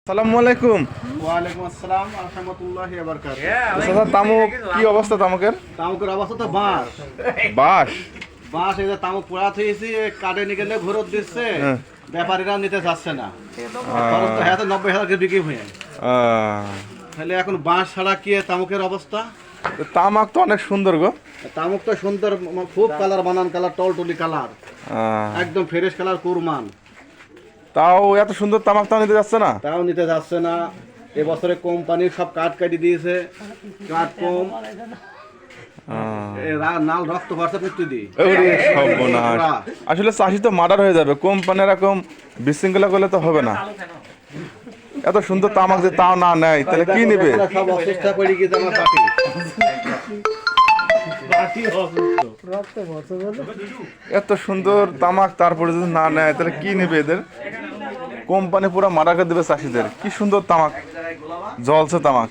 আসসালামু আলাইকুম। ওয়ালাইকুম আসসালাম ওয়া রাহমাতুল্লাহি ওয়া বারাকাতুহু। দাদা তামুক কি অবস্থা তামুকের? তামুকের অবস্থা তো বাঁশ বাস বাঁশ এই যে তামুক পোড়া থইছি কাটে নিয়ে গেলে ঘুরত দিচ্ছে, ব্যাপারীরা নিতে যাচ্ছে না। খরচ তো 90,000 করে বিক্রি হয়ে তাহলে এখন বাঁশ ছাড়া কি তামুকের অবস্থা? তামাক তো অনেক সুন্দর গো। তামুক তো সুন্দর, খুব কালার, বানান কালার, টলটলি কালার, একদম ফ্রেশ কালার, কুরমান। তাও এত সুন্দর তামাক তাও নিতে যাচ্ছে না। তাও নিতে যাচ্ছে না। এবছরে কোম্পানির সব কাঠ কাটি দিয়েছে, কাঠ কম, নাল রক্ত ভরসা করতে দিই। আসলে চাষি তো মার্ডার হয়ে যাবে, কোম্পানি এরকম বিশৃঙ্খলা করলে তো হবে না। এত সুন্দর তামাক যে তাও না নেয় তাহলে কি নিবে? সব অসুস্থ করে গিয়ে আমার পার্টি এত সুন্দর তামাক তারপরে যদি না নেয় তাহলে কি নেবে? এদের কোম্পানি পুরো মার্ডার করে দেবে চাষিদের। কি সুন্দর তামাক, জলছে তামাক।